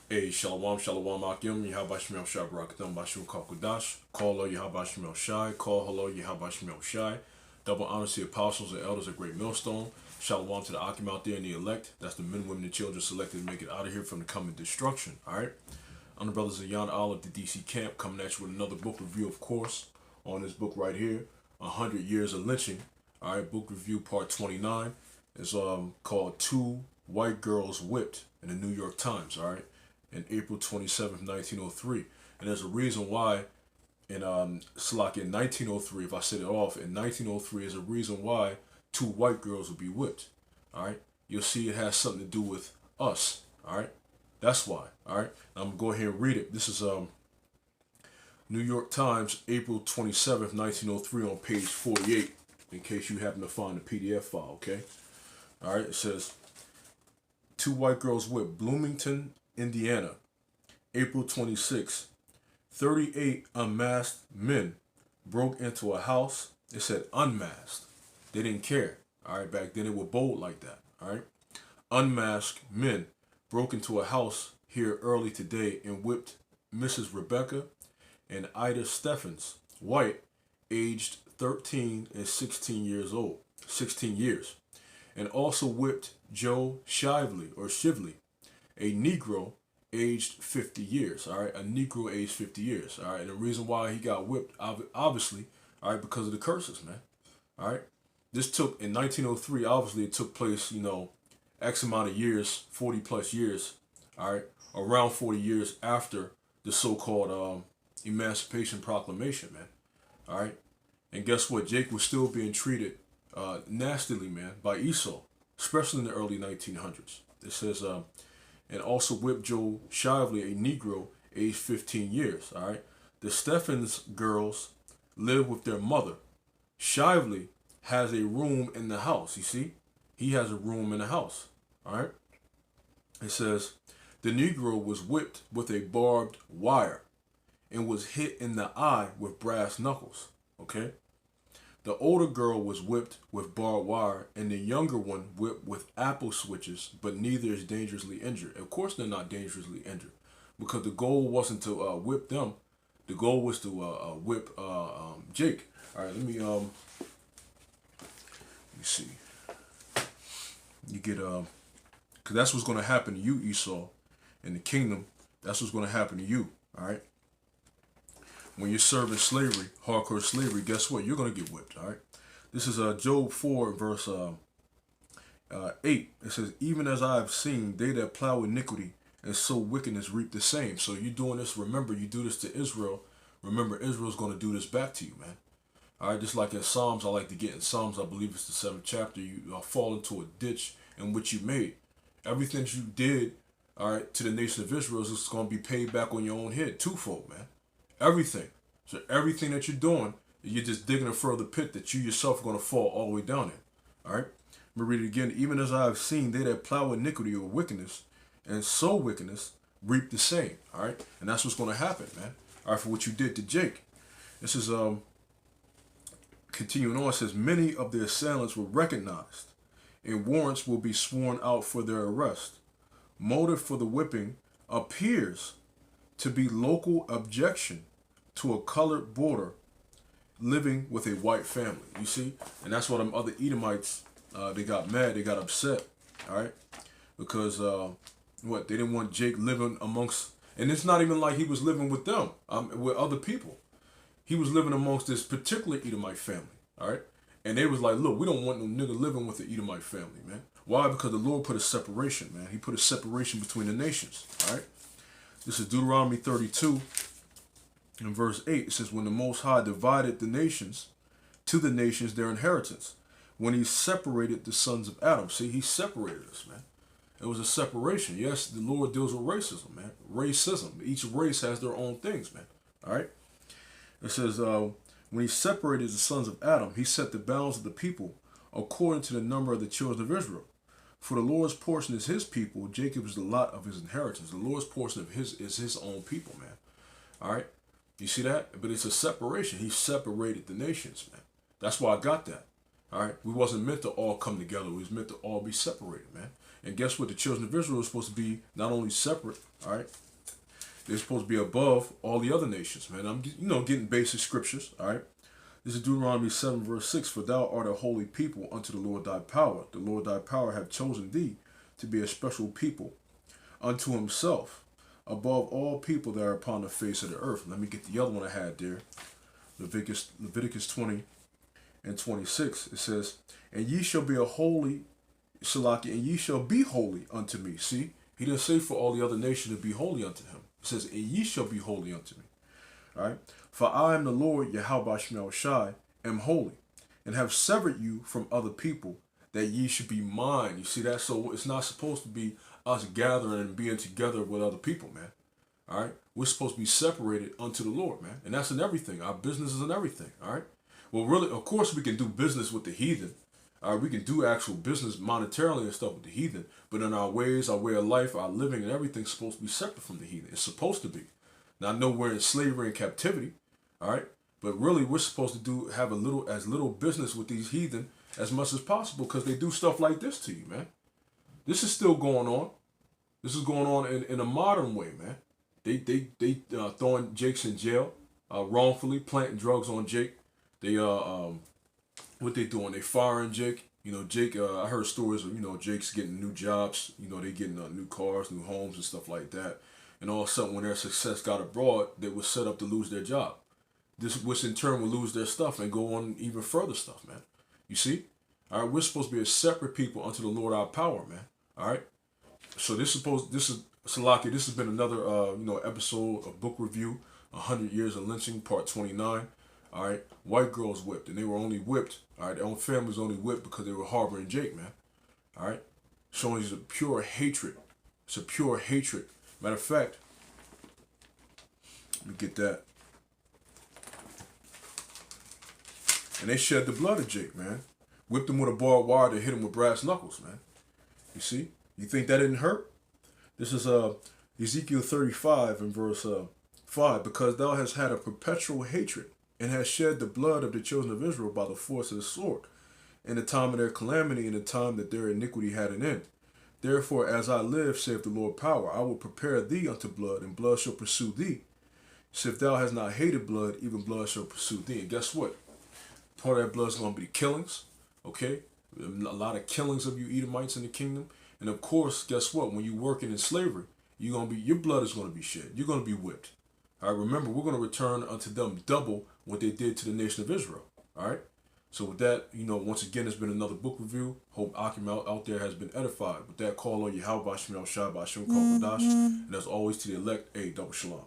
Hey, Shalom, Shalom, Akim, Yahabashmel Shai, Barakatam, Bashim Kakudash, call hello, Yahabashmel Shai, call hello, Yahabashmel Shai. Double honor to the apostles and elders of Great Millstone. Shalom to the Akim out there and the elect. That's the men, women, and children selected to make it out of here from the coming destruction. Alright? I'm the brothers of Yon Olive, the DC camp, coming at you with another book review, of course, on this book right here, 100 Years of Lynching. Alright, book review part 29. It's called Two White Girls Whipped in the New York Times, alright? In April 27th, 1903. And there's a reason why in Slock in 1903, if I set it off, in 1903 is a reason why two white girls would be whipped. Alright? You'll see it has something to do with us. Alright? That's why. Alright? I'm gonna go ahead and read it. This is New York Times, April 27th, 1903 on page 48, in case you happen to find the PDF file, okay? Alright, it says two white girls whipped, Bloomington, Indiana, April 26, 38 unmasked men broke into a house. It said unmasked. They didn't care. All right, back then it was bold like that. All right. Unmasked men broke into a house here early today and whipped Mrs. Rebecca and Ida Stephens, white, aged 13 and 16 years old, 16 years, and also whipped Joe Shively, a Negro aged 50 years, all right? A Negro aged 50 years, all right? And the reason why he got whipped, obviously, all right, because of the curses, man, all right? This took, in 1903, obviously it took place, X amount of years, 40 plus years, all right? Around 40 years after the so-called Emancipation Proclamation, man, all right? And guess what? Jake was still being treated nastily, man, by Esau, especially in the early 1900s. It says, and also whipped Joe Shively, a Negro, aged 15 years. All right. The Stephens girls live with their mother. Shively has a room in the house. You see, he has a room in the house. All right. It says the Negro was whipped with a barbed wire and was hit in the eye with brass knuckles. Okay. The older girl was whipped with barbed wire, and the younger one whipped with apple switches, but neither is dangerously injured. Of course, they're not dangerously injured, because the goal wasn't to whip them. The goal was to whip Jake. All right, let me see. You get because that's what's going to happen to you, Esau, in the kingdom. That's what's going to happen to you. All right. When you're serving slavery, hardcore slavery, guess what? You're going to get whipped, all right? This is Job 4, verse 8. It says, even as I have seen, they that plow iniquity and sow wickedness reap the same. So you're doing this, remember, you do this to Israel. Remember, Israel's going to do this back to you, man. All right, just like in Psalms, I like to get in Psalms, I believe it's the 7th chapter, you fall into a ditch in which you made. Everything you did, all right, to the nation of Israel is going to be paid back on your own head, twofold, man. Everything. So everything that you're doing, you're just digging a further pit that you yourself are going to fall all the way down in. All right? Let me read it again. Even as I have seen, they that plow iniquity or wickedness and sow wickedness reap the same. All right? And that's what's going to happen, man. All right, for what you did to Jake. This is, continuing on, it says, many of the assailants were recognized, and warrants will be sworn out for their arrest. Motive for the whipping appears to be local objection to a colored border living with a white family. You see? And that's why them other Edomites, they got mad, they got upset, all right? Because, they didn't want Jake living amongst, and it's not even like he was living with them, with other people. He was living amongst this particular Edomite family, all right? And they was like, look, we don't want no nigga living with the Edomite family, man. Why? Because the Lord put a separation, man. He put a separation between the nations, all right? This is Deuteronomy 32 in verse 8. It says, when the Most High divided the nations to the nations their inheritance, when he separated the sons of Adam. See, he separated us, man. It was a separation. Yes, the Lord deals with racism, man. Racism. Each race has their own things, man. All right? It says, when he separated the sons of Adam, he set the bounds of the people according to the number of the children of Israel. For the Lord's portion is his people. Jacob is the lot of his inheritance. The Lord's portion of his is his own people, man. All right? You see that? But it's a separation. He separated the nations, man. That's why I got that. All right, we wasn't meant to all come together. We was meant to all be separated, man. And guess what? The children of Israel are supposed to be not only separate, all right, they're supposed to be above all the other nations, man. I'm, getting basic scriptures, all right. This is Deuteronomy 7 verse 6. For thou art a holy people unto the Lord thy power. The Lord thy power hath chosen thee to be a special people unto himself, above all people that are upon the face of the earth. Let me get the other one I had there. Leviticus 20 and 26. It says, and ye shall be a holy, Salaki, and ye shall be holy unto me. See, he didn't say for all the other nations to be holy unto him. It says, and ye shall be holy unto me. All right. For I am the Lord, Yahweh Shemel Shai, am holy, and have severed you from other people, that ye should be mine. You see that? So it's not supposed to be us gathering and being together with other people, man. All right. We're supposed to be separated unto the Lord, man. And that's in everything. Our businesses and everything. All right. Well, really, of course, we can do business with the heathen. All right. We can do actual business monetarily and stuff with the heathen. But in our ways, our way of life, our living and everything's supposed to be separate from the heathen. It's supposed to be. Now, I know we're in slavery and captivity. All right. But really, we're supposed to have as little business with these heathen as much as possible, because they do stuff like this to you, man. This is still going on. This is going on in a modern way, man. They throwing Jake's in jail wrongfully, planting drugs on Jake. They what they doing? They firing Jake. Jake. I heard stories of Jake's getting new jobs. They getting new cars, new homes, and stuff like that. And all of a sudden, when their success got abroad, they were set up to lose their job. Which in turn will lose their stuff and go on even further stuff, man. You see? All right, we're supposed to be a separate people unto the Lord our power, man. All right? So this is Salaki, this has been another episode of book review, 100 Years of Lynching, part 29. All right? White girls whipped, and they were only whipped, all right? Their own family was only whipped because they were harboring Jake, man. All right? Showing you the pure hatred. It's a pure hatred. Matter of fact, let me get that. And they shed the blood of Jake, man. Whipped him with a barbed wire to hit him with brass knuckles, man. You see? You think that didn't hurt? This is Ezekiel 35 and verse 5. Because thou hast had a perpetual hatred, and hast shed the blood of the children of Israel by the force of the sword, in the time of their calamity, in the time that their iniquity had an end. Therefore, as I live, saith the Lord power, I will prepare thee unto blood, and blood shall pursue thee. So if thou hast not hated blood, even blood shall pursue thee. And guess what? Part of that blood is going to be killings, okay? A lot of killings of you Edomites in the kingdom. And of course, guess what? When you're working in slavery, your blood is going to be shed. You're going to be whipped. All right, remember, we're going to return unto them double what they did to the nation of Israel. All right? So with that, once again, it's been another book review. Hope Akim out there has been edified. With that, call on Yahweh Shemel Shai Bashim Kal Kadash. And as always, to the elect, double shalom.